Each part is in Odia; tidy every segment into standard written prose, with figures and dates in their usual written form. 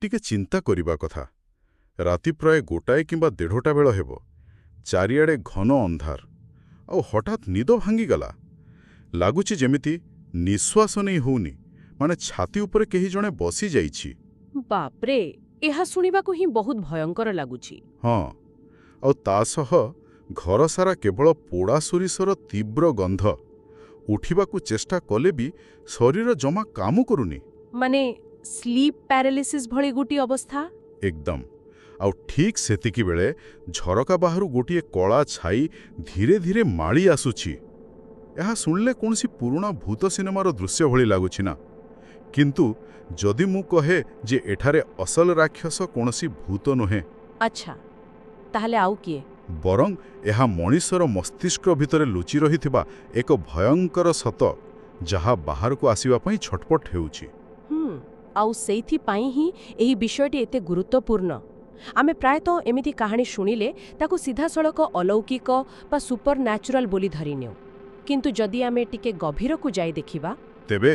ଟିକେ ଚିନ୍ତା କରିବା କଥା। ରାତି ପ୍ରାୟ 1 କିମ୍ବା 1:30 ବେଳ ହେବ। ଚାରିଆଡ଼େ ଘନ ଅନ୍ଧାର, ଆଉ ହଠାତ୍ ନିଦ ଭାଙ୍ଗିଗଲା। ଲାଗୁଛି ଯେମିତି ନିଶ୍ୱାସ ନେଇ ହଉନି, ମାନେ ଛାତି ଉପରେ କେହି ଜଣେ ବସିଯାଇଛି। ବାପ୍ରେ, ଏହା ଶୁଣିବାକୁ ହିଁ ବହୁତ ଭୟଙ୍କର ଲାଗୁଛି। ହଁ, ଆଉ ତା ସହ ଘରସାରା କେବଳ ପୋଡ଼ା ସୋରିଷର ତୀବ୍ର ଗନ୍ଧ। ଉଠିବାକୁ ଚେଷ୍ଟା କଲେ ବି ଶରୀର ଜମା କାମ କରୁନି। ମାନେ ସ୍ଲିପ୍ ପ୍ୟାରାଲିସିସ୍ ଭଳି ଗୋଟିଏ ଅବସ୍ଥା। ଏକଦମ। ଆଉ ଠିକ୍ ସେତିକିବେଳେ ଝରକା ବାହାରୁ ଗୋଟିଏ କଳା ଛାଇ ଧୀରେ ଧୀରେ ମାଳି ଆସୁଛି। ଏହା ଶୁଣିଲେ କୌଣସି ପୁରୁଣା ଭୂତ ସିନେମାର ଦୃଶ୍ୟ ଭଳି ଲାଗୁଛି ନା? କିନ୍ତୁ ଯଦି ମୁଁ କହେ ଯେ ଏଠାରେ ଅସଲ ରାକ୍ଷସ କୌଣସି ଭୂତ ନୁହେଁ, ଆଚ୍ଛା, ତାହେଲେ ଆଉ କିଏ? ବରଂ ଏହା ମଣିଷର ମସ୍ତିଷ୍କ ଭିତରେ ଲୁଚି ରହିଥିବା ଏକ ଭୟଙ୍କର ସତ, ଯାହା ବାହାରକୁ ଆସିବା ପାଇଁ ଛଟପଟ ହେଉଛି। ଆଉ ସେଇଥିପାଇଁ ହିଁ ଏହି ବିଷୟଟି ଏତେ ଗୁରୁତ୍ୱପୂର୍ଣ୍ଣ। ଆମେ ପ୍ରାୟତଃ ଏମିତି କାହାଣୀ ଶୁଣିଲେ ତାକୁ ସିଧାସଳଖ ଅଲୌକିକ ବା ସୁପର ନ୍ୟାଚୁରାଲ ବୋଲି ଧରିନେଉ। କିନ୍ତୁ ଯଦି ଆମେ ଟିକେ ଗଭୀରକୁ ଯାଇ ଦେଖିବା, ତେବେ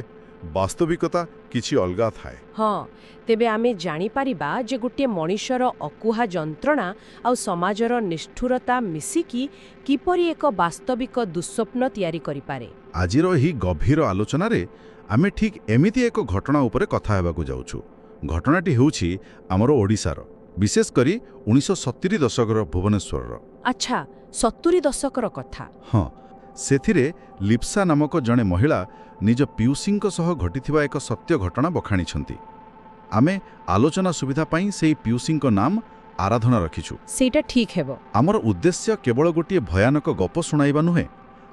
ବାସ୍ତବିକତା କିଛି ଅଲଗା ଥାଏ। ହଁ, ତେବେ ଆମେ ଜାଣିପାରିବା ଯେ ଗୋଟିଏ ମଣିଷର ଅକୁହା ଯନ୍ତ୍ରଣା ଆଉ ସମାଜର ନିଷ୍ଠୁରତା ମିଶିକି କିପରି ଏକ ବାସ୍ତବିକ ଦୁଃସ୍ୱପ୍ନ ତିଆରି କରିପାରେ। ଆଜିର ଏହି ଗଭୀର ଆଲୋଚନାରେ ଆମେ ଠିକ୍ ଏମିତି ଏକ ଘଟଣା ଉପରେ କଥା ହେବାକୁ ଯାଉଛୁ। ଘଟଣାଟି ହେଉଛି ଆମର ଓଡ଼ିଶାର, ବିଶେଷ କରି 1970 ଦଶକର ଭୁବନେଶ୍ୱରର। ଆଚ୍ଛା, 70 ଦଶକର କଥା। ହଁ, ସେଥିରେ ଲିପ୍ସା ନାମକ ଜଣେ ମହିଳା ନିଜ ପିଉସୀଙ୍କ ସହ ଘଟିଥିବା ଏକ ସତ୍ୟ ଘଟଣା ବଖାଣିଛନ୍ତି। ଆମେ ଆଲୋଚନା ସୁବିଧା ପାଇଁ ସେହି ପିଉସୀଙ୍କ ନାମ ଆରାଧନା ରଖିଛୁ। ସେଇଟା ଠିକ୍ ହେବ। ଆମର ଉଦ୍ଦେଶ୍ୟ କେବଳ ଗୋଟିଏ ଭୟାନକ ଗପ ଶୁଣାଇବା ନୁହେଁ।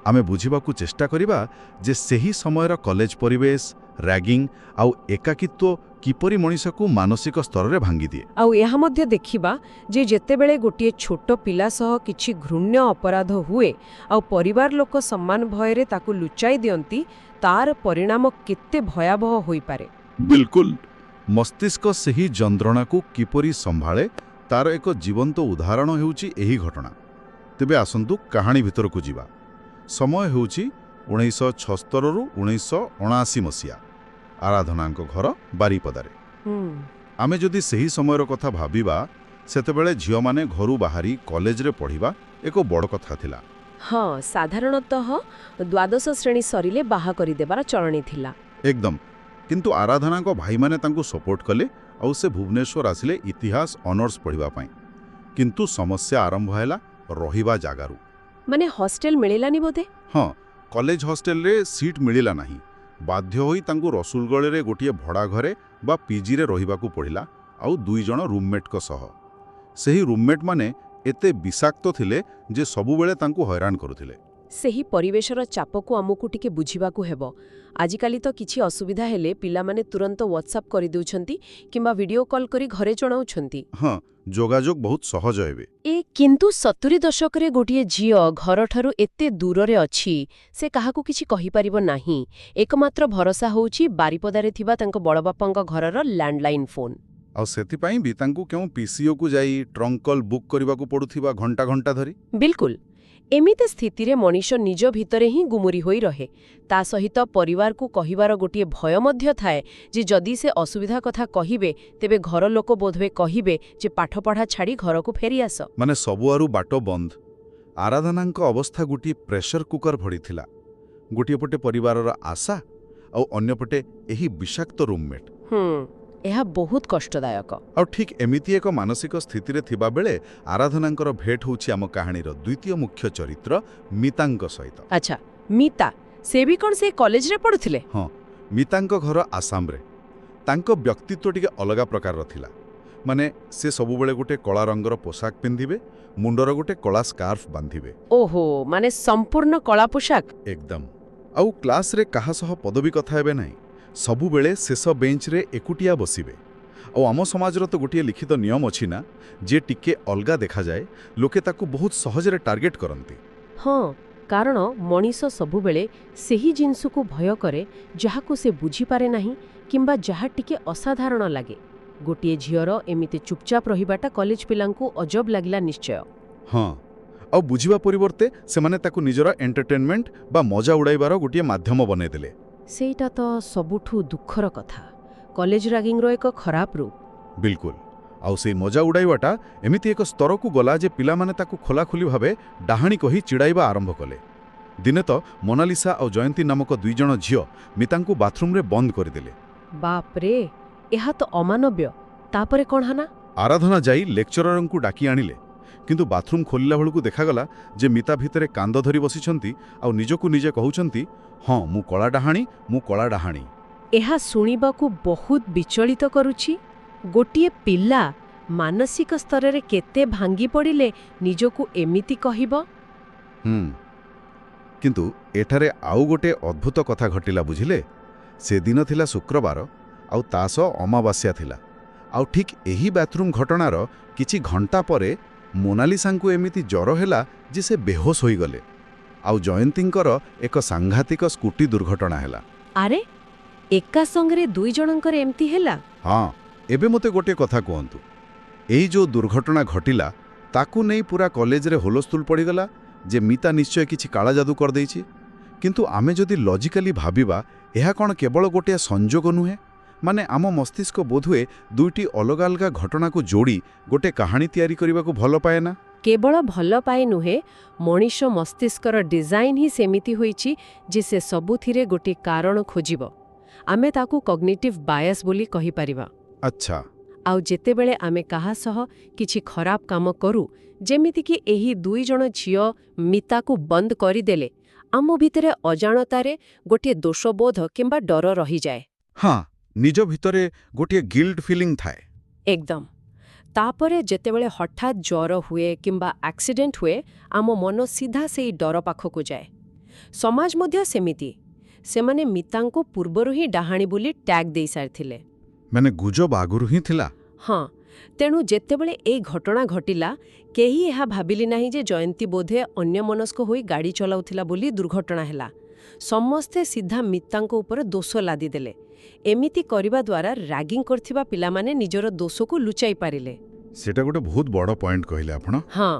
ଆମେ ବୁଝିବାକୁ ଚେଷ୍ଟା କରିବା ଯେ ସେହି ସମୟର କଲେଜ ପରିବେଶ, ରାଗିଂ ଆଉ ଏକାକିତ୍ୱ କିପରି ମଣିଷକୁ ମାନସିକ ସ୍ତରରେ ଭାଙ୍ଗିଦିଏ। ଆଉ ଏହା ମଧ୍ୟ ଦେଖିବା ଯେ ଯେତେବେଳେ ଗୋଟିଏ ଛୋଟ ପିଲା ସହ କିଛି ଘୃଣ୍ୟ ଅପରାଧ ହୁଏ ଆଉ ପରିବାର ଲୋକ ସମ୍ମାନ ଭୟରେ ତାକୁ ଲୁଚାଇ ଦିଅନ୍ତି, ତାର ପରିଣାମ କେତେ ଭୟାବହ ହୋଇପାରେ। ବିଲକୁଲ। ମସ୍ତିଷ୍କ ସେହି ଯନ୍ତ୍ରଣାକୁ କିପରି ସମ୍ଭାଳେ, ତାର ଏକ ଜୀବନ୍ତ ଉଦାହରଣ ହେଉଛି ଏହି ଘଟଣା। ତେବେ ଆସନ୍ତୁ କାହାଣୀ ଭିତରକୁ ଯିବା। ସମୟ ହେଉଛି 1976ରୁ 1979 ମସିହା। ଆରାଧନାଙ୍କ ଘର ବାରିପଦାରେ। ଆମେ ଯଦି ସେହି ସମୟର କଥା ଭାବିବା, ସେତେବେଳେ ଝିଅମାନେ ଘରୁ ବାହାରି କଲେଜରେ ପଢ଼ିବା ଏକ ବଡ଼ କଥା ଥିଲା। ହଁ, ସାଧାରଣତଃ ଦ୍ୱାଦଶ ଶ୍ରେଣୀ ସରିଲେ ବାହା କରିଦେବାର ଚଳଣି ଥିଲା। ଏକଦମ। କିନ୍ତୁ ଆରାଧନାଙ୍କ ଭାଇମାନେ ତାଙ୍କୁ ସପୋର୍ଟ କଲେ, ଆଉ ସେ ଭୁବନେଶ୍ୱର ଆସିଲେ ଇତିହାସ ଅନର୍ସ ପଢ଼ିବା ପାଇଁ। କିନ୍ତୁ ସମସ୍ୟା ଆରମ୍ଭ ହେଲା ରହିବା ଜାଗାରୁ। ମାନେ ହଷ୍ଟେଲ ମିଳିଲାନି ବୋଧେ? ହଁ, କଲେଜ ହଷ୍ଟେଲରେ ସିଟ୍ ମିଳିଲା ନାହିଁ। ବାଧ୍ୟ ହୋଇ ତାଙ୍କୁ ରସୁଲଗଡ଼ରେ ଗୋଟିଏ ଭଡ଼ା ଘରେ ବା ପିଜିରେ ରହିବାକୁ ପଡ଼ିଲା, ଆଉ 2 ଜଣ ରୁମ୍ମେଟ୍ଙ୍କ ସହ। ସେହି ରୁମ୍ମେଟ୍ମାନେ ଏତେ ବିଷାକ୍ତ ଥିଲେ ଯେ ସବୁବେଳେ ତାଙ୍କୁ ହଇରାଣ କରୁଥିଲେ। ସେହି ପରିବେଶର ଚାପକୁ ଆମକୁ ଟିକେ ବୁଝିବାକୁ ହେବ। ଆଜିକାଲି ତ କିଛି ଅସୁବିଧା ହେଲେ ପିଲାମାନେ ତୁରନ୍ତ ହ୍ୱାଟ୍ସଆପ୍ କରିଦେଉଛନ୍ତି କିମ୍ବା ଭିଡ଼ିଓ କଲ୍ କରି ଘରେ ଜଣାଉଛନ୍ତି। ହଁ, ଯୋଗାଯୋଗ ବହୁତ ସହଜ ଏବେ। କିନ୍ତୁ 70 ଦଶକରେ ଗୋଟିଏ ଝିଅ ଘରଠାରୁ ଏତେ ଦୂରରେ ଅଛି, ସେ କାହାକୁ କିଛି କହିପାରିବ ନାହିଁ। ଏକମାତ୍ର ଭରସା ହେଉଛି ବାରିପଦାରେ ଥିବା ତାଙ୍କ ବଡ଼ବାପାଙ୍କ ଘରର ଲ୍ୟାଣ୍ଡଲାଇନ୍ ଫୋନ୍। ଆଉ ସେଥିପାଇଁ ବି ତାଙ୍କୁ କେଉଁ ପିସିଓକୁ ଯାଇ ଟ୍ରଙ୍କ କଲ୍ ବୁକ୍ କରିବାକୁ ପଡ଼ୁଥିବା ଘଣ୍ଟା ଘଣ୍ଟା ଧରି। ବିଲକୁଲ। ଏମିତି ସ୍ଥିତିରେ ମଣିଷ ନିଜ ଭିତରେ ହିଁ ଗୁମୁରି ହୋଇ ରହେ। ତା ସହିତ ପରିବାରକୁ କହିବାର ଗୋଟିଏ ଭୟ ମଧ୍ୟ ଥାଏ ଯେ ଯଦି ସେ ଅସୁବିଧା କଥା କହିବେ, ତେବେ ଘର ଲୋକ ବୋଧହୁଏ କହିବେ ଯେ ପାଠପଢ଼ା ଛାଡ଼ି ଘରକୁ ଫେରିଆସ। ମାନେ ସବୁଆରୁ ବାଟ ବନ୍ଦ। ଆରାଧନାଙ୍କ ଅବସ୍ଥା ଗୋଟିଏ ପ୍ରେସର କୁକର ଭଳି ଥିଲା। ଗୋଟିଏ ପଟେ ପରିବାରର ଆଶା, ଆଉ ଅନ୍ୟପଟେ ଏହି ବିଷାକ୍ତ ରୁମ୍ମେଟ୍। ଏହା ବହୁତ କଷ୍ଟଦାୟକ। ଆଉ ଠିକ୍ ଏମିତି ଏକ ମାନସିକ ସ୍ଥିତିରେ ଥିବାବେଳେ ଆରାଧନାଙ୍କର ଭେଟ ହେଉଛି ଆମ କାହାଣୀର ଦ୍ୱିତୀୟ ମୁଖ୍ୟ ଚରିତ୍ର ମିତାଙ୍କ ସହିତ। ଆଚ୍ଛା, ମିତା, ସେ ବି କ'ଣ ସେ କଲେଜରେ ପଢ଼ୁଥିଲେ? ହଁ, ମିତାଙ୍କ ଘର ଆସାମରେ। ତାଙ୍କ ବ୍ୟକ୍ତିତ୍ୱ ଟିକେ ଅଲଗା ପ୍ରକାରର ଥିଲା। ମାନେ ସେ ସବୁବେଳେ ଗୋଟେ କଳା ରଙ୍ଗର ପୋଷାକ ପିନ୍ଧିବେ, ମୁଣ୍ଡର ଗୋଟେ କଳା ସ୍କାର୍ଫ ବାନ୍ଧିବେ। ଓହୋ, ମାନେ ସମ୍ପୂର୍ଣ୍ଣ କଳା ପୋଷାକ। ଏକଦମ। ଆଉ କ୍ଲାସରେ କାହା ସହ ପଦବୀ କଥା ହେବେ ନାହିଁ। ସବୁବେଳେ ଶେଷ ବେଞ୍ଚରେ ଏକୁଟିଆ ବସିବେ। ଆଉ ଆମ ସମାଜର ତ ଗୋଟିଏ ଲିଖିତ ନିୟମ ଅଛି ନା, ଯେ ଟିକେ ଅଲଗା ଦେଖାଯାଏ, ଲୋକେ ତାକୁ ବହୁତ ସହଜରେ ଟାର୍ଗେଟ କରନ୍ତି। ହଁ, କାରଣ ମଣିଷ ସବୁବେଳେ ସେହି ଜିନିଷକୁ ଭୟ କରେ ଯାହାକୁ ସେ ବୁଝିପାରେ ନାହିଁ କିମ୍ବା ଯାହା ଟିକେ ଅସାଧାରଣ ଲାଗେ। ଗୋଟିଏ ଝିଅର ଏମିତି ଚୁପଚାପ ରହିବାଟା କଲେଜ ପିଲାଙ୍କୁ ଅଜବ ଲାଗିଲା ନିଶ୍ଚୟ। ହଁ, ଆଉ ବୁଝିବା ପରିବର୍ତ୍ତେ ସେମାନେ ତାକୁ ନିଜର ଏଣ୍ଟରଟେନମେଣ୍ଟ ବା ମଜା ଉଡ଼ାଇବାର ଗୋଟିଏ ମାଧ୍ୟମ ବନେଇଦେଲେ। ସେଇଟା ତ ସବୁଠୁ ଦୁଃଖର କଥା। କଲେଜ ରାଗିଂର ଏକ ଖରାପ ରୂପ। ବିଲକୁଲ। ଆଉ ସେଇ ମଜା ଉଡ଼ାଇବାଟା ଏମିତି ଏକ ସ୍ତରକୁ ଗଲା ଯେ ପିଲାମାନେ ତାକୁ ଖୋଲାଖୋଲି ଭାବେ ଡାହାଣୀ କହି ଚିଡ଼ାଇବା ଆରମ୍ଭ କଲେ। ଦିନେ ତ ମୋନାଲିସା ଆଉ ଜୟନ୍ତୀ ନାମକ 2 ଜଣ ଝିଅ ମିତାଙ୍କୁ ବାଥରୁମରେ ବନ୍ଦ କରିଦେଲେ। ବାପରେ, ଏହା ତ ଅମାନବ୍ୟ। ତାପରେ କ'ଣ ହେଲା? ଆରାଧନା ଯାଇ ଲେକ୍ଚରରଙ୍କୁ ଡାକି ଆଣିଲେ, କିନ୍ତୁ ବାଥରୁମ୍ ଖୋଲିଲା ବେଳକୁ ଦେଖାଗଲା ଯେ ମିତା ଭିତରେ କାନ୍ଦ ଧରି ବସିଛନ୍ତି ଆଉ ନିଜକୁ ନିଜେ କହୁଛନ୍ତି, ହଁ ମୁଁ କଳା ଡାହାଣୀ, ମୁଁ କଳା ଡାହାଣୀ। ଏହା ଶୁଣିବାକୁ ବହୁତ ବିଚଳିତ କରୁଛି। ଗୋଟିଏ ପିଲା ମାନସିକ ସ୍ତରରେ କେତେ ଭାଙ୍ଗି ପଡ଼ିଲେ ନିଜକୁ ଏମିତି କହିବ? କିନ୍ତୁ ଏଠାରେ ଆଉ ଗୋଟେ ଅଦ୍ଭୁତ କଥା ଘଟିଲା, ବୁଝିଲେ? ସେଦିନ ଥିଲା ଶୁକ୍ରବାର, ଆଉ ତା ସହ ଅମାବାସ୍ୟା ଥିଲା। ଆଉ ଠିକ୍ ଏହି ବାଥରୁମ୍ ଘଟଣାର କିଛି ଘଣ୍ଟା ପରେ ମୋନାଲିସାଙ୍କୁ ଏମିତି ଜ୍ୱର ହେଲା ଯେ ସେ ବେହୋସ ହୋଇଗଲେ। ଆଉ ଜୟନ୍ତୀଙ୍କର ଏକ ସାଂଘାତିକ ସ୍କୁଟି ଦୁର୍ଘଟଣା ହେଲା। ଆରେ, ଏକା ସଙ୍ଗରେ 2 ଜଣଙ୍କର ଏମିତି ହେଲା? ହଁ, ଏବେ ମୋତେ ଗୋଟିଏ କଥା କୁହନ୍ତୁ, ଏହି ଯେଉଁ ଦୁର୍ଘଟଣା ଘଟିଲା ତାକୁ ନେଇ ପୁରା କଲେଜରେ ହୋଲସ୍ତୁଲ ପଡ଼ିଗଲା ଯେ ମିତା ନିଶ୍ଚୟ କିଛି କାଳା ଯାଦୁ କରିଦେଇଛି। କିନ୍ତୁ ଆମେ ଯଦି ଲଜିକାଲି ଭାବିବା, ଏହା କ'ଣ କେବଳ ଗୋଟିଏ ସଂଯୋଗ ନୁହେଁ? ମାନେ ଆମ ମସ୍ତିଷ୍କ ବୋଧହୁଏ 2ଟି ଅଲଗା ଅଲଗା ଘଟଣାକୁ ଯୋଡ଼ି ଗୋଟେ କାହାଣୀ ତିଆରି କରିବାକୁ ଭଲ ପାଏ ନା? କେବଳ ଭଲ ପାଏ ନୁହେଁ, ମଣିଷ ମସ୍ତିଷ୍କର ଡିଜାଇନ ହିଁ ସେମିତି ହୋଇଛି ଯେ ସେ ସବୁଥିରେ ଗୋଟିଏ କାରଣ ଖୋଜିବ। ଆମେ ତାକୁ କଗ୍ନିଟିଭ ବାୟାସ ବୋଲି କହିପାରିବା। ଆଚ୍ଛା। ଆଉ ଯେତେବେଳେ ଆମେ କାହା ସହ କିଛି ଖରାପ କାମ କରୁ, ଯେମିତିକି ଏହି 2 ଜଣ ଝିଅ ମିତାକୁ ବନ୍ଦ କରିଦେଲେ, ଆମ ଭିତରେ ଅଜାଣତାରେ ଗୋଟିଏ ଦୋଷବୋଧ କିମ୍ବା ଡର ରହିଯାଏ। ହଁ, ନିଜ ଭିତରେ ଗୋଟିଏ ଗିଲ୍ଟ ଫିଲିଂ ଥାଏ। ଏକଦମ। ତାପରେ ଯେତେବେଳେ ହଠାତ୍ ଜ୍ୱର ହୁଏ କିମ୍ବା ଆକ୍ସିଡେଣ୍ଟ ହୁଏ, ଆମ ମନ ସିଧା ସେଇ ଡର ପାଖକୁ ଯାଏ। ସମାଜ ମଧ୍ୟ ସେମିତି। ସେମାନେ ମିତାଙ୍କୁ ପୂର୍ବରୁ ହିଁ ଡାହାଣୀ ବୋଲି ଟ୍ୟାଗ୍ ଦେଇସାରିଥିଲେ। ମାନେ ଗୁଜବ ଆଗରୁ ହିଁ ଥିଲା। ହଁ, ତେଣୁ ଯେତେବେଳେ ଏଇ ଘଟଣା ଘଟିଲା, କେହି ଏହା ଭାବିଲି ନାହିଁ ଯେ ଜୟନ୍ତୀ ବୋଧେ ଅନ୍ୟମନସ୍କ ହୋଇ ଗାଡ଼ି ଚଲାଉଥିଲା ବୋଲି ଦୁର୍ଘଟଣା ହେଲା। ସମସ୍ତେ ସିଧା ମିତାଙ୍କ ଉପରେ ଦୋଷ ଲାଦିଦେଲେ। ଏମିତି କରିବା ଦ୍ୱାରା ରାଗିଂ କରିଥିବା ପିଲାମାନେ ନିଜର ଦୋଷକୁ ଲୁଚାଇ ପାରିଲେ। ସେଟା ଗୋଟେ ବହୁତ ବଡ଼ ପଏଣ୍ଟ କହିଲେ ଆପଣ। ହଁ,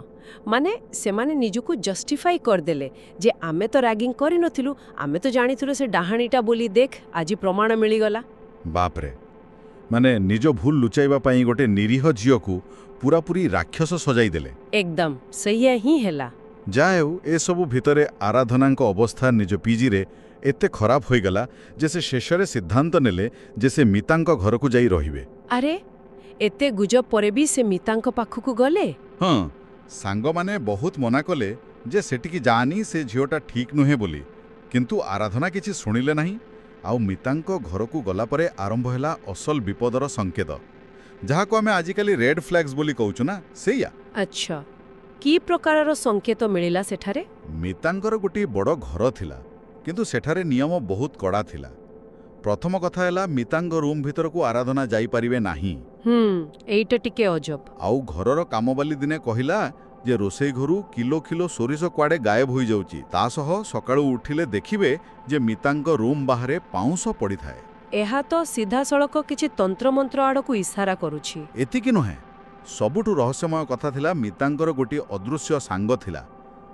ମାନେ ସେମାନେ ନିଜକୁ ଜଷ୍ଟିଫାଇ କରିଦେଲେ ଯେ ଆମେ ତ ରାଗିଂ କରିନଥିଲୁ, ଆମେ ତ ଜାଣିଥିଲୁ ସେ ଡାହାଣୀଟା ବୋଲି, ଦେଖ ଆଜି ପ୍ରମାଣ ମିଳିଗଲା। ବାପରେ, ମାନେ ନିଜ ଭୁଲ ଲୁଚାଇବା ପାଇଁ ଗୋଟେ ନିରୀହ ଝିଅକୁ ପୁରାପୁରି ରାକ୍ଷସ ସଜାଇ ଦେଲେ। ଏକଦମ ସେଇଆ ହିଁ ହେଲା। ଯାହା ହେଉ, ଏସବୁ ଭିତରେ ଆରାଧନାଙ୍କ ଅବସ୍ଥା ନିଜ ପିଜିରେ ଏତେ ଖରାପ ହୋଇଗଲା ଯେ ସେ ଶେଷରେ ସିଦ୍ଧାନ୍ତ ନେଲେ ଯେ ସେ ମିତାଙ୍କ ଘରକୁ ଯାଇ ରହିବେ। ଆରେ, ଏତେ ଗୁଜବ ପରେ ବି ସେ ମିତାଙ୍କ ପାଖକୁ ଗଲେ? ହଁ, ସାଙ୍ଗମାନେ ବହୁତ ମନା କଲେ ଯେ ସେଠିକି ଯାଆନି, ସେ ଝିଅଟା ଠିକ୍ ନୁହେଁ ବୋଲି। କିନ୍ତୁ ଆରାଧନା କିଛି ଶୁଣିଲେ ନାହିଁ। ଆଉ ମିତାଙ୍କ ଘରକୁ ଗଲାପରେ ଆରମ୍ଭ ହେଲା ଅସଲ ବିପଦର ସଂକେତ, ଯାହାକୁ ଆମେ ଆଜିକାଲି ରେଡ୍ ଫ୍ଲାଗ୍ସ ବୋଲି କହୁଛୁ ନା, ସେଇଆ। ଆଚ୍ଛା, କି ପ୍ରକାରର ସଂକେତ ମିଳିଲା ସେଠାରେ? ମିତାଙ୍କର ଗୋଟିଏ ବଡ଼ ଘର ଥିଲା, କିନ୍ତୁ ସେଠାରେ ନିୟମ ବହୁତ କଡ଼ା ଥିଲା। ପ୍ରଥମ କଥା ହେଲା, ମିତାଙ୍କ ରୁମ୍ ଭିତରକୁ ଆରାଧନା ଯାଇପାରିବେ ନାହିଁ। ଏଇଟା ଟିକେ ଅଜବ। ଆଉ ଘରର କାମବାଲି ଦିନେ କହିଲା ଯେ ରୋଷେଇ ଘରୁ କିଲୋ କିଲୋ ସୋରିଷ କୁଆଡ଼େ ଗାୟବ ହୋଇଯାଉଛି। ତା ସହ ସକାଳୁ ଉଠିଲେ ଦେଖିବେ ଯେ ମିତାଙ୍କ ରୁମ୍ ବାହାରେ ପାଉଁଶ ପଡ଼ିଥାଏ। ଏହା ତ ସିଧାସଳଖ କିଛି ତନ୍ତ୍ରମନ୍ତ୍ର ଆଡ଼କୁ ଇସାରା କରୁଛି। ଏତିକି ନୁହେଁ, ସବୁଠୁ ରହସ୍ୟମୟ କଥା ଥିଲା, ମିତାଙ୍କର ଗୋଟିଏ ଅଦୃଶ୍ୟ ସାଙ୍ଗ ଥିଲା।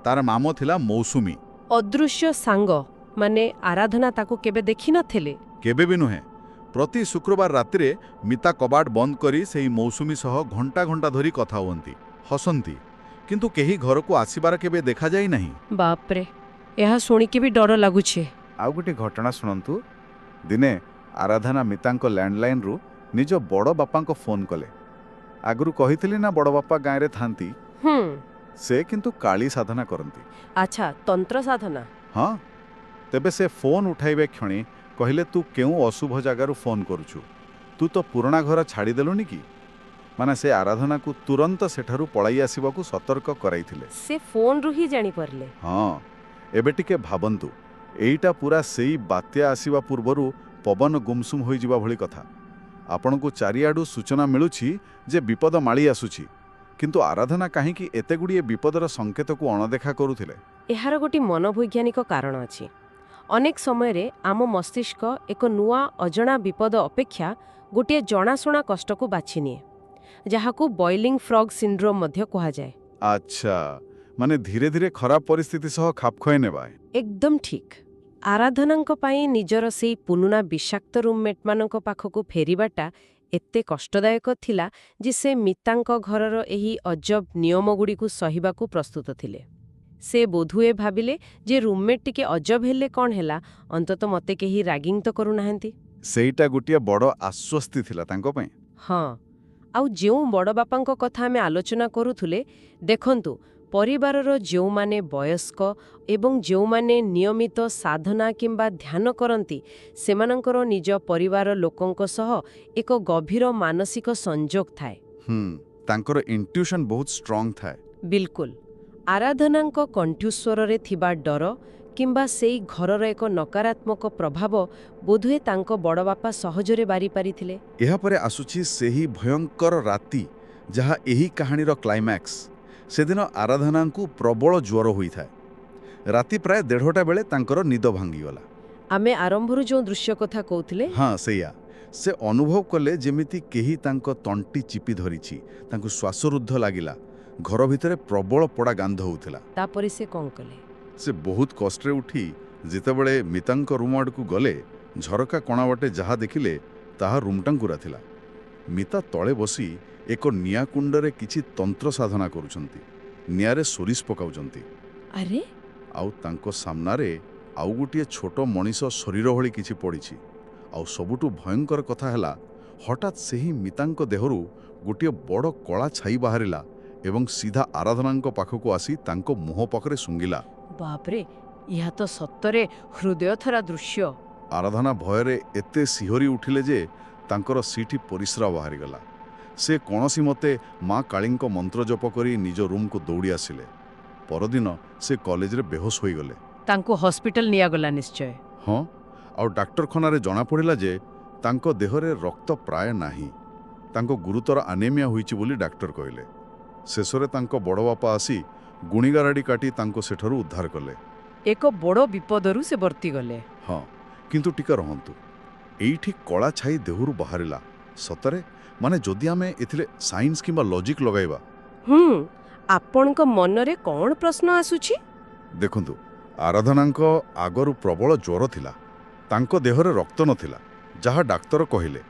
ତାର ନାମ ଥିଲା ମୌସୁମୀ। ଅଦୃଶ୍ୟ ସାଙ୍ଗ? ମାନେ ଆରାଧନା ତାକୁ କେବେ ଦେଖିନଥିଲେ? କେବେ ବି ନୁହେଁ। ପ୍ରତି ଶୁକ୍ରବାର ରାତିରେ ମିତା କବାଟ ବନ୍ଦ କରି ସେହି ମୌସୁମୀ ସହ ଘଣ୍ଟା ଘଣ୍ଟା ଧରି କଥା ହୁଅନ୍ତି, ହସନ୍ତି, କିନ୍ତୁ କେହି ଘରକୁ ଆସିବାର କେବେ ଦେଖାଯାଇ ନାହିଁ। ବାପରେ, ଏହା ଶୁଣିକି ବି ଡର ଲାଗୁଛି। ଆଉ ଗୋଟିଏ ଘଟଣା ଶୁଣନ୍ତୁ। ଦିନେ ଆରାଧନା ମିତାଙ୍କ ଲ୍ୟାଣ୍ଡଲାଇନ୍ରୁ ନିଜ ବଡ଼ ବାପାଙ୍କ ଫୋନ୍ କଲେ। ଆଗରୁ କହିଥିଲି ନା ବଡ଼ ବାପା ଗାଁରେ ଥାନ୍ତି। ସେ କିନ୍ତୁ କାଳୀ ସାଧନା କରନ୍ତି। ଆଚ୍ଛା, ତନ୍ତ୍ର ସାଧନା? ହଁ। ତେବେ ସେ ଫୋନ୍ ଉଠାଇବେ କ୍ଷଣି କହିଲେ, ତୁ କେଉଁ ଅଶୁଭ ଜାଗାରୁ ଫୋନ୍ କରୁଛୁ? ତୁ ତ ପୁରୁଣା ଘର ଛାଡ଼ିଦେଲୁନି କି? ମାନେ ସେ ଆରାଧନାକୁ ତୁରନ୍ତ ସେଠାରୁ ପଳାଇ ଆସିବାକୁ ସତର୍କ କରାଇଥିଲେ। ସେ ଫୋନ୍ରୁ ହିଁ ଜାଣିପାରିଲେ? ହଁ। ଏବେ ଟିକେ ଭାବନ୍ତୁ, ଏଇଟା ପୁରା ସେଇ ବାତ୍ୟା ଆସିବା ପୂର୍ବରୁ ପବନ ଗୁମସୁମ ହୋଇଯିବା ଭଳି କଥା। ଆପଣଙ୍କୁ ଚାରିଆଡ଼ୁ ସୂଚନା ମିଳୁଛି ଯେ ବିପଦ ମାଳି ଆସୁଛି, କିନ୍ତୁ ଆରାଧନା କାହିଁକି ଏତେଗୁଡ଼ିଏ ବିପଦର ସଂକେତକୁ ଅଣଦେଖା କରୁଥିଲେ? ଏହାର ଗୋଟିଏ ମନୋବୈଜ୍ଞାନିକ କାରଣ ଅଛି। ଅନେକ ସମୟରେ ଆମ ମସ୍ତିଷ୍କ ଏକ ନୂଆ ଅଜଣା ବିପଦ ଅପେକ୍ଷା ଗୋଟିଏ ଜଣାଶୁଣା କଷ୍ଟକୁ ବାଛିନିଏ, ଯାହାକୁ ବଏଲିଂ ଫ୍ରଗ୍ ସିଣ୍ଡ୍ରୋମ୍ ମଧ୍ୟ କୁହାଯାଏ। ଆଚ୍ଛା, ମାନେ ଧୀରେ ଧୀରେ ଖରାପ ପରିସ୍ଥିତି ସହ ଖାପ ଖୁଆଇ ନେବା। ଏକଦମ ଠିକ୍। ଆରାଧନାଙ୍କ ପାଇଁ ନିଜର ସେଇ ପୁରୁଣା ବିଷାକ୍ତ ରୁମ୍ମେଟ୍ମାନଙ୍କ ପାଖକୁ ଫେରିବାଟା ଏତେ କଷ୍ଟଦାୟକ ଥିଲା ଯେ ସେ ମିତାଙ୍କ ଘରର ଏହି ଅଜବ ନିୟମଗୁଡ଼ିକୁ ସହିବାକୁ ପ୍ରସ୍ତୁତ ଥିଲେ। ସେ ବୋଧହୁଏ ଭାବିଲେ ଯେ ରୁମ୍ମେଟ୍ ଟିକେ ଅଜବ ହେଲେ କ'ଣ ହେଲା, ଅନ୍ତତଃ ମୋତେ କେହି ରାଗିଂ ତ କରୁନାହାନ୍ତି। ସେଇଟା ଗୋଟିଏ ବଡ଼ ଆଶ୍ୱସ୍ତି ଥିଲା ତାଙ୍କ ପାଇଁ। ହଁ, ଆଉ ଯେଉଁ ବଡ଼ବାପାଙ୍କ କଥା ଆମେ ଆଲୋଚନା କରୁଥିଲେ, ଦେଖନ୍ତୁ, ପରିବାରର ଯେଉଁମାନେ ବୟସ୍କ ଏବଂ ଯେଉଁମାନେ ନିୟମିତ ସାଧନା କିମ୍ବା ଧ୍ୟାନ କରନ୍ତି, ସେମାନଙ୍କର ନିଜ ପରିବାର ଲୋକଙ୍କ ସହ ଏକ ଗଭୀର ମାନସିକ ସଂଯୋଗ ଥାଏ। ତାଙ୍କର ଇଣ୍ଟ୍ୟୁସନ୍ ବହୁତ ଷ୍ଟ୍ରଙ୍ଗ ଥାଏ। ବିଲକୁଲ। ଆରାଧନାଙ୍କ କଣ୍ଠସ୍ୱରରେ ଥିବା ଡର କିମ୍ବା ସେଇ ଘରର ଏକ ନକାରାତ୍ମକ ପ୍ରଭାବ ବୋଧହୁଏ ତାଙ୍କ ବଡ଼ବାପା ସହଜରେ ବାରିପାରିଥିଲେ। ଏହାପରେ ଆସୁଛି ସେହି ଭୟଙ୍କର ରାତି, ଯାହା ଏହି କାହାଣୀର କ୍ଲାଇମ୍ୟାକ୍ସ। ସେଦିନ ଆରାଧନାଙ୍କୁ ପ୍ରବଳ ଜ୍ୱର ହୋଇଥାଏ। ରାତି ପ୍ରାୟ 1:30ଟା ବେଳେ ତାଙ୍କର ନିଦ ଭାଙ୍ଗିଗଲା। ଆମେ ଆରମ୍ଭରୁ ଯେଉଁ ଦୃଶ୍ୟ କଥା କହୁଥିଲେ, ହଁ ସେଇଆ। ସେ ଅନୁଭବ କଲେ ଯେମିତି କେହି ତାଙ୍କ ତଣ୍ଟି ଚିପି ଧରିଛି। ତାଙ୍କୁ ଶ୍ୱାସରୁଦ୍ଧ ଲାଗିଲା। ଘର ଭିତରେ ପ୍ରବଳ ପୋଡ଼ା ଗାନ୍ଧ ହେଉଥିଲା। ତାପରେ ସେ କ'ଣ କଲେ? ସେ ବହୁତ କଷ୍ଟରେ ଉଠି ଯେତେବେଳେ ମିତାଙ୍କ ରୁମ୍ ଆଡ଼କୁ ଗଲେ, ଝରକା କଣା ବାଟେ ଯାହା ଦେଖିଲେ ତାହା ରୁମ୍ଟାଙ୍କୁରା ଥିଲା। ମିତା ତଳେ ବସି ଏକ ନିଆଁ କୁଣ୍ଡରେ କିଛି ତନ୍ତ୍ର ସାଧନା କରୁଛନ୍ତି। ନିଆଁରେ ସୋରିଷ ପକାଉଛନ୍ତି। ଆରେ, ଆଉ ତାଙ୍କ ସାମ୍ନାରେ ଆଉ ଗୋଟିଏ ଛୋଟ ମଣିଷ ଶରୀର ଭଳି କିଛି ପଡ଼ିଛି। ଆଉ ସବୁଠୁ ଭୟଙ୍କର କଥା ହେଲା, ହଠାତ୍ ସେହି ମିତାଙ୍କ ଦେହରୁ ଗୋଟିଏ ବଡ଼ କଳା ଛାଇ ବାହାରିଲା ଏବଂ ସିଧା ଆରାଧନାଙ୍କ ପାଖକୁ ଆସି ତାଙ୍କ ମୁହଁ ପାଖରେ ଶୁଙ୍ଘିଲା। ବାପରେ, ଏହା ତ ସତରେ ହୃଦୟଥରା ଦୃଶ୍ୟ। ଆରାଧନା ଭୟରେ ଏତେ ଶିହରି ଉଠିଲେ ଯେ ତାଙ୍କର ସିଠି ପରିସ୍ରା ବାହାରିଗଲା। ସେ କୌଣସି ମତେ ମା କାଳୀଙ୍କ ମନ୍ତ୍ର ଜପ କରି ନିଜ ରୁମ୍କୁ ଦୌଡ଼ି ଆସିଲେ। ପରଦିନ ସେ କଲେଜରେ ବେହୋସ ହୋଇଗଲେ। ତାଙ୍କୁ ହସ୍ପିଟାଲ ନିଆଗଲା ନିଶ୍ଚୟ। ହଁ, ଆଉ ଡାକ୍ତରଖାନାରେ ଜଣାପଡ଼ିଲା ଯେ ତାଙ୍କ ଦେହରେ ରକ୍ତ ପ୍ରାୟ ନାହିଁ। ତାଙ୍କ ଗୁରୁତର ଆନେମିଆ ହୋଇଛି ବୋଲି ଡାକ୍ତର କହିଲେ। ଶେଷରେ ତାଙ୍କ ବଡ଼ବାପା ଆସି ଗୁଣିଗାରାଡ଼ି କାଟି ତାଙ୍କୁ ସେଠାରୁ ଉଦ୍ଧାର କଲେ। ଏକ ବଡ଼ ବିପଦରୁ ସେ ବର୍ତ୍ତିଗଲେ। ହଁ, କିନ୍ତୁ ଟିକେ ରହନ୍ତୁ, ଏଇଠି କଳା ଛାଇ ଦେହରୁ ବାହାରିଲା ସତରେ? ମାନେ ଯଦି ଆମେ ଏଥିରେ ସାଇନ୍ସ କିମ୍ବା ଲଜିକ୍ ଲଗାଇବା? ଆପଣଙ୍କ ମନରେ କ'ଣ ପ୍ରଶ୍ନ ଆସୁଛି? ଦେଖନ୍ତୁ, ଆରାଧନାଙ୍କ ଆଗରୁ ପ୍ରବଳ ଜ୍ୱର ଥିଲା। ତାଙ୍କ ଦେହରେ ରକ୍ତ ନଥିଲା, ଯାହା ଡାକ୍ତର କହିଲେ।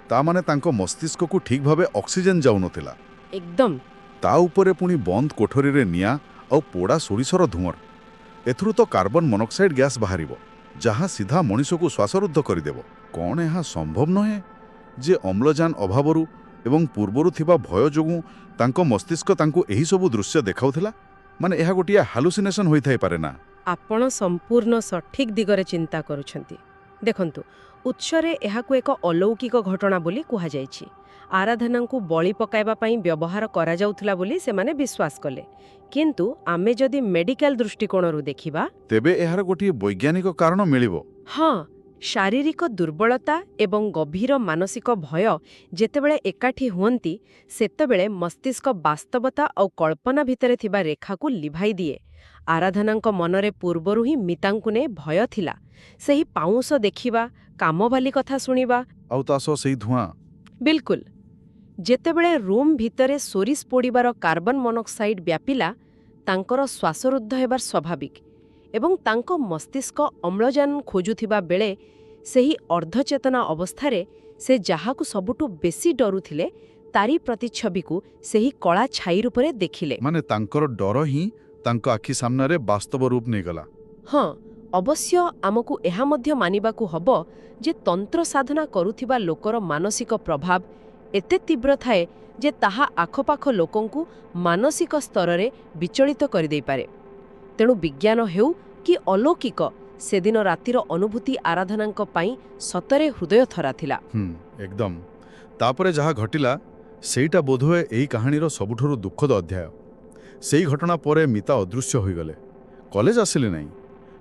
ତା ମାନେ ତାଙ୍କ ମସ୍ତିଷ୍କକୁ ଠିକ୍ ଭାବେ ଅକ୍ସିଜେନ୍ ଯାଉନଥିଲା। ଏକଦମ। ତା ଉପରେ ପୁଣି ବନ୍ଦ କୋଠରୀରେ ନିଆଁ ଆଉ ପୋଡ଼ା ସୋରିଷର ଧୂଆଁ। ଏଥିରୁ ତ କାର୍ବନ ମନୋକ୍ସାଇଡ୍ ଗ୍ୟାସ୍ ବାହାରିବ, ଯାହା ସିଧା ମଣିଷକୁ ଶ୍ୱାସରୁଦ୍ଧ କରିଦେବ। କ'ଣ ଏହା ସମ୍ଭବ ନୁହେଁ ଯେ ଅମ୍ଳଜାନ ଅଭାବରୁ ଏବଂ ପୂର୍ବରୁ ଥିବା ଭୟ ଯୋଗୁଁ ତାଙ୍କ ମସ୍ତିଷ୍କ ତାଙ୍କୁ ଏହିସବୁ ଦୃଶ୍ୟ ଦେଖାଉଥିଲା? ମାନେ ଏହା ଗୋଟିଏ ହାଲୁସିନେସନ୍ ହୋଇଥାଇପାରେ ନା? ଆପଣ ସମ୍ପୂର୍ଣ୍ଣ ସଠିକ୍ ଦିଗରେ ଚିନ୍ତା କରୁଛନ୍ତି। ଦେଖନ୍ତୁ, ଉତ୍ସରେ ଏହାକୁ ଏକ ଅଲୌକିକ ଘଟଣା ବୋଲି କୁହାଯାଇଛି। ଆରାଧନାଙ୍କୁ ବଳି ପକାଇବା ପାଇଁ ବ୍ୟବହାର କରାଯାଉଥିଲା ବୋଲି ସେମାନେ ବିଶ୍ୱାସ କଲେ। କିନ୍ତୁ ଆମେ ଯଦି ମେଡିକାଲ ଦୃଷ୍ଟିକୋଣରୁ ଦେଖିବା, ତେବେ ଏହାର ଗୋଟିଏ ବୈଜ୍ଞାନିକ କାରଣ ମିଳିବ। ହଁ, ଶାରୀରିକ ଦୁର୍ବଳତା ଏବଂ ଗଭୀର ମାନସିକ ଭୟ ଯେତେବେଳେ ଏକାଠି ହୁଅନ୍ତି, ସେତେବେଳେ ମସ୍ତିଷ୍କ ବାସ୍ତବତା ଆଉ କଳ୍ପନା ଭିତରେ ଥିବା ରେଖାକୁ ଲିଭାଇ ଦିଏ। ଆରାଧନାଙ୍କ ମନରେ ପୂର୍ବରୁ ହିଁ ମିତାଙ୍କୁ ନେଇ ଭୟ ଥିଲା। ସେହି ପାଉଁଶ ଦେଖିବା, କାମବାଲି କଥା ଶୁଣିବା, ଆଉ ତା ସହ ସେଇ ଧୂଆଁ। ବିଲକୁଲ। ଯେତେବେଳେ ରୁମ୍ ଭିତରେ ସୋରିଷ ପୋଡ଼ିବାର କାର୍ବନ ମନୋକ୍ସାଇଡ୍ ବ୍ୟାପିଲା, ତାଙ୍କର ଶ୍ୱାସରୁଦ୍ଧ ହେବା ସ୍ୱାଭାବିକ ଏବଂ ତାଙ୍କ ମସ୍ତିଷ୍କ ଅମ୍ଳଜାନ ଖୋଜୁଥିବା ବେଳେ ସେହି ଅର୍ଦ୍ଧଚେତନା ଅବସ୍ଥାରେ ସେ ଯାହାକୁ ସବୁଠୁ ବେଶୀ ଡରୁଥିଲେ, ତାରି ପ୍ରତିଛବିକୁ ସେହି କଳା ଛାଇ ରୂପରେ ଦେଖିଲେ। ମାନେ ତାଙ୍କର ଡର ହିଁ ତାଙ୍କ ଆଖି ସାମ୍ନାରେ ବାସ୍ତବ ରୂପ ନେଇଗଲା। ହଁ, ଅବଶ୍ୟ ଆମକୁ ଏହା ମଧ୍ୟ ମାନିବାକୁ ହେବ ଯେ ତନ୍ତ୍ର ସାଧନା କରୁଥିବା ଲୋକର ମାନସିକ ପ୍ରଭାବ ଏତେ ତୀବ୍ର ଥାଏ ଯେ ତାହା ଆଖପାଖ ଲୋକଙ୍କୁ ମାନସିକ ସ୍ତରରେ ବିଚଳିତ କରିଦେଇପାରେ। ତେଣୁ ବିଜ୍ଞାନ ହେଉ କି ଅଲୌକିକ, ସେଦିନ ରାତିର ଅନୁଭୂତି ଆରାଧନାଙ୍କ ପାଇଁ ସତରେ ହୃଦୟଥରା ଥିଲା। ଏକଦମ। ତାପରେ ଯାହା ଘଟିଲା ସେଇଟା ବୋଧହୁଏ ଏହି କାହାଣୀର ସବୁଠାରୁ ଦୁଃଖଦ ଅଧ୍ୟାୟ। ସେଇ ଘଟଣା ପରେ ମିତା ଅଦୃଶ୍ୟ ହୋଇଗଲେ। କଲେଜ ଆସିଲେ ନାହିଁ।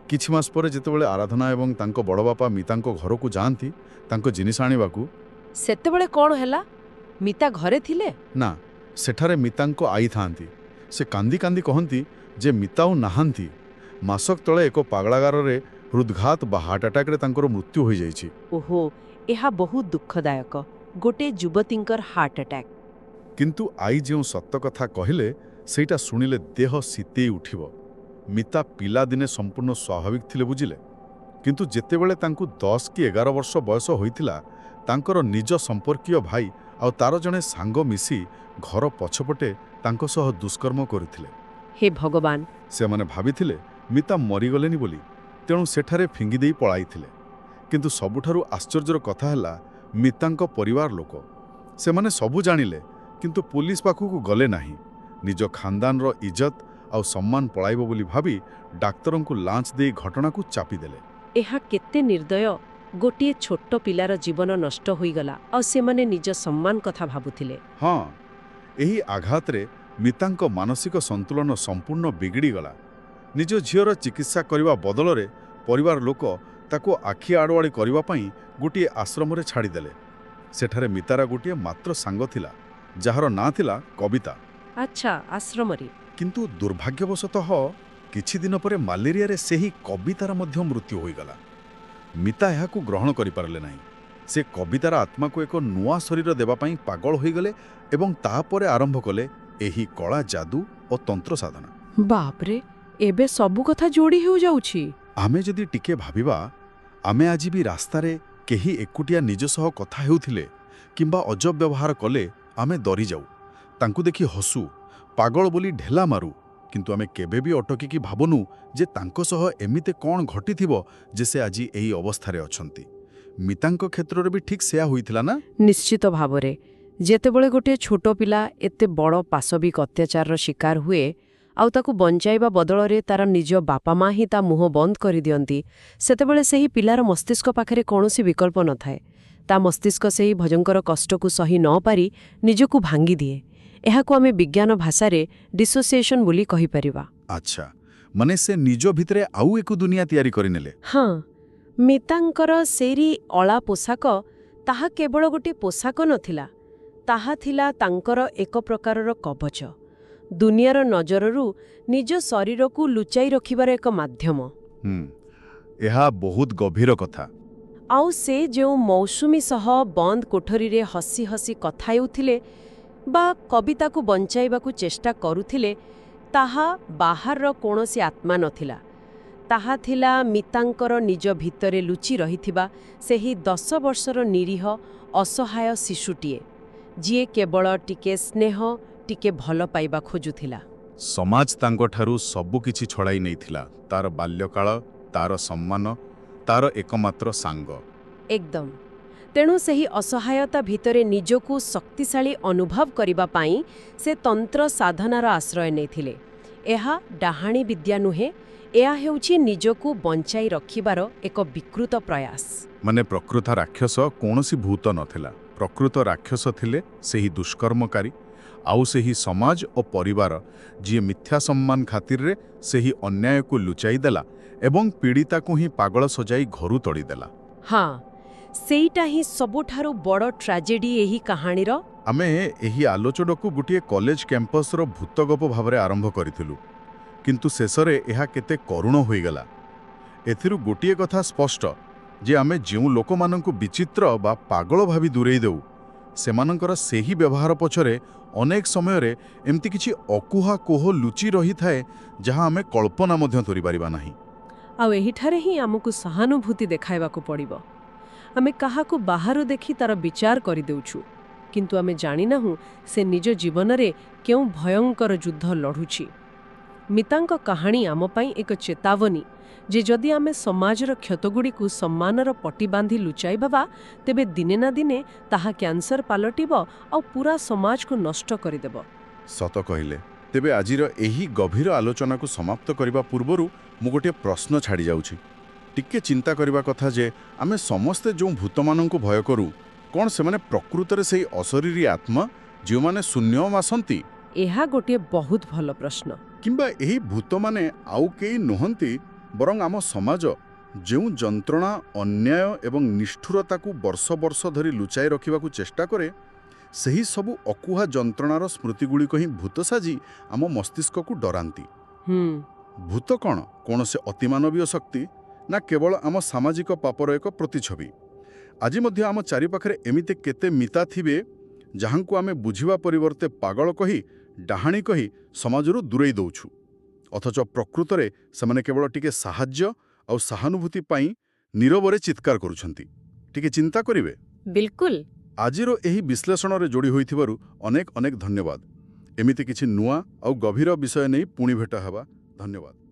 କିଛି ମାସ ପରେ ଯେତେବେଳେ ଆରାଧନା ଏବଂ ତାଙ୍କ ବଡ଼ବାପା ମିତାଙ୍କ ଘରକୁ ଯାଆନ୍ତି ତାଙ୍କ ଜିନିଷ ଆଣିବାକୁ, ସେତେବେଳେ କ'ଣ ହେଲା? ମିତା ଘରେ ଥିଲେ ନା, ସେଠାରେ ମିତାଙ୍କ ଆଈ ଥାଆନ୍ତି। ସେ କାନ୍ଦି କାନ୍ଦି କହନ୍ତି ଯେ ମିତା ଆଉ ନାହାନ୍ତି। ମାସକ ତଳେ ଏକ ପାଗଳାଗାରରେ ହୃଦଘାତ ବା ହାର୍ଟ ଆଟାକରେ ତାଙ୍କର ମୃତ୍ୟୁ ହୋଇଯାଇଛି। ଓହୋ, ଏହା ବହୁତ ଦୁଃଖଦାୟକ। ଗୋଟେ ଯୁବତୀଙ୍କର ହାର୍ଟ ଆଟାକ୍। କିନ୍ତୁ ଆଈ ଯେଉଁ ସତ କଥା କହିଲେ ସେଇଟା ଶୁଣିଲେ ଦେହ ଶୀତେଇ ଉଠିବ। ମିତା ପିଲାଦିନେ ସମ୍ପୂର୍ଣ୍ଣ ସ୍ୱାଭାବିକ ଥିଲେ, ବୁଝିଲେ। କିନ୍ତୁ ଯେତେବେଳେ ତାଙ୍କୁ 10 କି 11 ବର୍ଷ ବୟସ ହୋଇଥିଲା, ତାଙ୍କର ନିଜ ସମ୍ପର୍କୀୟ ଭାଇ ଆଉ ତାର ଜଣେ ସାଙ୍ଗ ମିଶି ଘର ପଛପଟେ ତାଙ୍କ ସହ ଦୁଷ୍କର୍ମ କରିଥିଲେ। ହେ ଭଗବାନ! ସେମାନେ ଭାବିଥିଲେ ମିତା ମରିଗଲେନି ବୋଲି, ତେଣୁ ସେଠାରେ ଫିଙ୍ଗି ଦେଇ ପଳାଇଥିଲେ। କିନ୍ତୁ ସବୁଠାରୁ ଆଶ୍ଚର୍ଯ୍ୟର କଥା ହେଲା, ମିତାଙ୍କ ପରିବାର ଲୋକ ସେମାନେ ସବୁ ଜାଣିଲେ, କିନ୍ତୁ ପୁଲିସ ପାଖକୁ ଗଲେ ନାହିଁ। ନିଜ ଖାନଦାନର ଇଜ୍ଜତ ଆଉ ସମ୍ମାନ ପଳାଇବ ବୋଲି ଭାବି ଡାକ୍ତରଙ୍କୁ ଲାଞ୍ଚ ଦେଇ ଘଟଣାକୁ ଚାପିଦେଲେ। ଏହା କେତେ ନିର୍ଦ୍ଦୟ! ଗୋଟିଏ ଛୋଟ ପିଲାର ଜୀବନ ନଷ୍ଟ ହୋଇଗଲା, ଆଉ ସେମାନେ ନିଜ ସମ୍ମାନ କଥା ଭାବୁଥିଲେ। ହଁ, ଏହି ଆଘାତରେ ମିତାଙ୍କ ମାନସିକ ସନ୍ତୁଳନ ସମ୍ପୂର୍ଣ୍ଣ ବିଗିଡ଼ିଗଲା। ନିଜ ଝିଅର ଚିକିତ୍ସା କରିବା ବଦଳରେ ପରିବାର ଲୋକ ତାକୁ ଆଖି ଆଡ଼ୁଆଳି କରିବା ପାଇଁ ଗୋଟିଏ ଆଶ୍ରମରେ ଛାଡ଼ିଦେଲେ। ସେଠାରେ ମିତାର ଗୋଟିଏ ମାତ୍ର ସାଙ୍ଗ ଥିଲା, ଯାହାର ନାଁ ଥିଲା କବିତା। ଆଚ୍ଛା, ଆଶ୍ରମରେ? କିନ୍ତୁ ଦୁର୍ଭାଗ୍ୟବଶତଃ କିଛି ଦିନ ପରେ ମ୍ୟାଲେରିଆରେ ସେହି କବିତାର ମଧ୍ୟ ମୃତ୍ୟୁ ହୋଇଗଲା। ମିତା ଏହାକୁ ଗ୍ରହଣ କରିପାରିଲେ ନାହିଁ। ସେ କବିତାର ଆତ୍ମାକୁ ଏକ ନୂଆ ଶରୀର ଦେବା ପାଇଁ ପାଗଳ ହୋଇଗଲେ ଏବଂ ତାପରେ ଆରମ୍ଭ କଲେ ଏହି କଳା ଯାଦୁ ଓ ତନ୍ତ୍ର ସାଧନା। ବାପରେ, ଏବେ ସବୁ କଥା ଯୋଡ଼ି ହେଉଯାଉଛି। ଆମେ ଯଦି ଟିକେ ଭାବିବା, ଆମେ ଆଜି ବି ରାସ୍ତାରେ କେହି ଏକୁଟିଆ ନିଜ ସହ କଥା ହେଉଥିଲେ କିମ୍ବା ଅଜବ ବ୍ୟବହାର କଲେ ଆମେ ଡରିଯାଉ, ତାଙ୍କୁ ଦେଖି ହସୁ, ପାଗଳ ବୋଲି ଢେଲା ମାରୁ। କିନ୍ତୁ ଆମେ କେବେ ବି ଅଟକିକି ଭାବୁନୁ ଯେ ତାଙ୍କ ସହ ଏମିତି କ'ଣ ଘଟିଥିବ ଯେ ସେ ଆଜି ଏହି ଅବସ୍ଥାରେ ଅଛନ୍ତି। ମିତାଙ୍କ କ୍ଷେତ୍ରରେ ବି ଠିକ୍ ସେୟା ହୋଇଥିଲା ନା? ନିଶ୍ଚିତ ଭାବରେ। ଯେତେବେଳେ ଗୋଟିଏ ଛୋଟ ପିଲା ଏତେ ବଡ଼ ପାଶବିକ ଅତ୍ୟାଚାରର ଶିକାର ହୁଏ, ଆଉ ତାକୁ ବଞ୍ଚାଇବା ବଦଳରେ ତାର ନିଜ ବାପା ମା ହିଁ ତା ମୁହଁ ବନ୍ଦ କରିଦିଅନ୍ତି, ସେତେବେଳେ ସେହି ପିଲାର ମସ୍ତିଷ୍କ ପାଖରେ କୌଣସି ବିକଳ୍ପ ନଥାଏ। ତା ମସ୍ତିଷ୍କ ସେହି ଭୟଙ୍କର କଷ୍ଟକୁ ସହି ନ ପାରି ନିଜକୁ ଭାଙ୍ଗିଦିଏ। ଏହାକୁ ଆମେ ବିଜ୍ଞାନ ଭାଷାରେ ଡିସୋସିଏସନ୍ ବୋଲି କହିପାରିବା। ଆଚ୍ଛା, ମାନେ ସେ ନିଜ ଭିତରେ ଆଉ ଏକ ଦୁନିଆ ତିଆରି କରିନେଲେ। ହଁ, ମିତାଙ୍କର ସେରି ଅଳା ପୋଷାକ, ତାହା କେବଳ ଗୋଟିଏ ପୋଷାକ ନଥିଲା, ତାହା ଥିଲା ତାଙ୍କର ଏକ ପ୍ରକାରର କବଚ। ଦୁନିଆର ନଜରରୁ ନିଜ ଶରୀରକୁ ଲୁଚାଇ ରଖିବାର ଏକ ମାଧ୍ୟମ। ଏହା ବହୁତ ଗଭୀର କଥା। ଆଉ ସେ ଯେଉଁ ମୌସୁମୀ ସହ ବନ୍ଦ କୋଠରୀରେ ହସି ହସି କଥା ହେଉଥିଲେ ବା କବିତାକୁ ବଞ୍ଚାଇବାକୁ ଚେଷ୍ଟା କରୁଥିଲେ, ତାହା ବାହାରର କୌଣସି ଆତ୍ମା ନଥିଲା। ତାହା ଥିଲା ମିତାଙ୍କର ନିଜ ଭିତରେ ଲୁଚି ରହିଥିବା ସେହି 10 ବର୍ଷର ନିରୀହ ଅସହାୟ ଶିଶୁଟିଏ, ଯିଏ କେବଳ ଟିକେ ସ୍ନେହ, ଟିକେ ଭଲ ପାଇବା ଖୋଜୁଥିଲା। ସମାଜ ତାଙ୍କଠାରୁ ସବୁକିଛି ଛଡ଼ାଇ ନେଇଥିଲା, ତାର ବାଲ୍ୟକାଳ, ତାର ସମ୍ମାନ, ତାର ଏକମାତ୍ର ସାଙ୍ଗ। ଏକଦମ। ତେଣୁ ସେହି ଅସହାୟତା ଭିତରେ ନିଜକୁ ଶକ୍ତିଶାଳୀ ଅନୁଭବ କରିବା ପାଇଁ ସେ ତନ୍ତ୍ର ସାଧନାର ଆଶ୍ରୟ ନେଇଥିଲେ। ଏହା ଡାହାଣୀ ବିଦ୍ୟା ନୁହେଁ, ଏହା ହେଉଛି ନିଜକୁ ବଞ୍ଚାଇ ରଖିବାର ଏକ ବିକୃତ ପ୍ରୟାସ। ମାନେ ପ୍ରକୃତ ରାକ୍ଷସ କୌଣସି ଭୂତ ନଥିଲା। ପ୍ରକୃତ ରାକ୍ଷସ ଥିଲେ ସେହି ଦୁଷ୍କର୍ମକାରୀ, ଆଉ ସେହି ସମାଜ ଓ ପରିବାର ଯିଏ ମିଥ୍ୟା ସମ୍ମାନ ଖାତିରରେ ସେହି ଅନ୍ୟାୟକୁ ଲୁଚାଇ ଦେଲା ଏବଂ ପୀଡ଼ିତାକୁ ହିଁ ପାଗଳ ସଜାଇ ଘରୁ ତଡ଼ିଦେଲା। ହଁ, ସେଇଟା ହିଁ ସବୁଠାରୁ ବଡ଼ ଟ୍ରାଜେଡି ଏହି କାହାଣୀର। ଆମେ ଏହି ଆଲୋଚନାକୁ ଗୋଟିଏ କଲେଜ କ୍ୟାମ୍ପସର ଭୂତଗପ ଭାବରେ ଆରମ୍ଭ କରିଥିଲୁ, କିନ୍ତୁ ଶେଷରେ ଏହା କେତେ କରୁଣ ହୋଇଗଲା। ଏଥିରୁ ଗୋଟିଏ କଥା ସ୍ପଷ୍ଟ ଯେ ଆମେ ଯେଉଁ ଲୋକମାନଙ୍କୁ ବିଚିତ୍ର ବା ପାଗଳ ଭାବି ଦୂରେଇ ଦେଉ, ସେମାନଙ୍କର ସେହି ବ୍ୟବହାର ପଛରେ ଅନେକ ସମୟରେ ଏମିତି କିଛି ଅକୁହା କୋହ ଲୁଚି ରହିଥାଏ ଯାହା ଆମେ କଳ୍ପନା ମଧ୍ୟ କରିପାରିବା ନାହିଁ। ଆଉ ଏହିଠାରେ ହିଁ ଆମକୁ ସହାନୁଭୂତି ଦେଖାଇବାକୁ ପଡ଼ିବ। ଆମେ କାହାକୁ ବାହାରୁ ଦେଖି ତାର ବିଚାର କରିଦେଉଛୁ, କିନ୍ତୁ ଆମେ ଜାଣିନାହୁଁ ସେ ନିଜ ଜୀବନରେ କେଉଁ ଭୟଙ୍କର ଯୁଦ୍ଧ ଲଢ଼ୁଛି। ମିତାଙ୍କ କାହାଣୀ ଆମ ପାଇଁ ଏକ ଚେତାବନୀ ଯେ ଯଦି ଆମେ ସମାଜର କ୍ଷତଗୁଡ଼ିକୁ ସମ୍ମାନର ପଟି ବାନ୍ଧି ଲୁଚାଇବା, ତେବେ ଦିନେ ନା ଦିନେ ତାହା କ୍ୟାନ୍ସର ପାଲଟିବ ଆଉ ପୁରା ସମାଜକୁ ନଷ୍ଟ କରିଦେବ। ସତ କହିଲେ। ତେବେ ଆଜିର ଏହି ଗଭୀର ଆଲୋଚନାକୁ ସମାପ୍ତ କରିବା ପୂର୍ବରୁ ମୁଁ ଗୋଟିଏ ପ୍ରଶ୍ନ ଛାଡ଼ି ଯାଉଛି। ଟିକେ ଚିନ୍ତା କରିବା କଥା ଯେ ଆମେ ସମସ୍ତେ ଯେଉଁ ଭୂତମାନଙ୍କୁ ଭୟ କରୁ, କ'ଣ ସେମାନେ ପ୍ରକୃତରେ ସେହି ଅଶରୀରୀ ଆତ୍ମା ଯେଉଁମାନେ ଶୂନ୍ୟମ ଆସନ୍ତି? ଏହା ଗୋଟିଏ ବହୁତ ଭଲ ପ୍ରଶ୍ନ। କିମ୍ବା ଏହି ଭୂତମାନେ ଆଉ କେହି ନୁହନ୍ତି, ବରଂ ଆମ ସମାଜ ଯେଉଁ ଯନ୍ତ୍ରଣା, ଅନ୍ୟାୟ ଏବଂ ନିଷ୍ଠୁରତାକୁ ବର୍ଷ ବର୍ଷ ଧରି ଲୁଚାଇ ରଖିବାକୁ ଚେଷ୍ଟା କରେ, ସେହି ସବୁ ଅକୁହା ଯନ୍ତ୍ରଣାର ସ୍ମୃତିଗୁଡ଼ିକ ହିଁ ଭୂତ ସାଜି ଆମ ମସ୍ତିଷ୍କକୁ ଡରାନ୍ତି। ଭୂତ କ'ଣ କୌଣସି ଅତିମାନବୀୟ ଶକ୍ତି, ନା କେବଳ ଆମ ସାମାଜିକ ପାପର ଏକ ପ୍ରତିଛବି? ଆଜି ମଧ୍ୟ ଆମ ଚାରିପାଖରେ ଏମିତି କେତେ ମିତା ଥିବେ ଯାହାଙ୍କୁ ଆମେ ବୁଝିବା ପରିବର୍ତ୍ତେ ପାଗଳ କହି, ଡାହାଣୀ କହି ସମାଜରୁ ଦୂରେଇ ଦେଉଛୁ, ଅଥଚ ପ୍ରକୃତରେ ସେମାନେ କେବଳ ଟିକେ ସାହାଯ୍ୟ ଆଉ ସହାନୁଭୂତି ପାଇଁ ନୀରବରେ ଚିତ୍କାର କରୁଛନ୍ତି। ଟିକେ ଚିନ୍ତା କରିବେ। ବିଲକୁଲ। ଆଜିର ଏହି ବିଶ୍ଳେଷଣରେ ଯୋଡ଼ି ହୋଇଥିବାରୁ ଅନେକ ଅନେକ ଧନ୍ୟବାଦ। ଏମିତି କିଛି ନୂଆ ଆଉ ଗଭୀର ବିଷୟ ନେଇ ପୁଣି ଭେଟ ହେବା। ଧନ୍ୟବାଦ।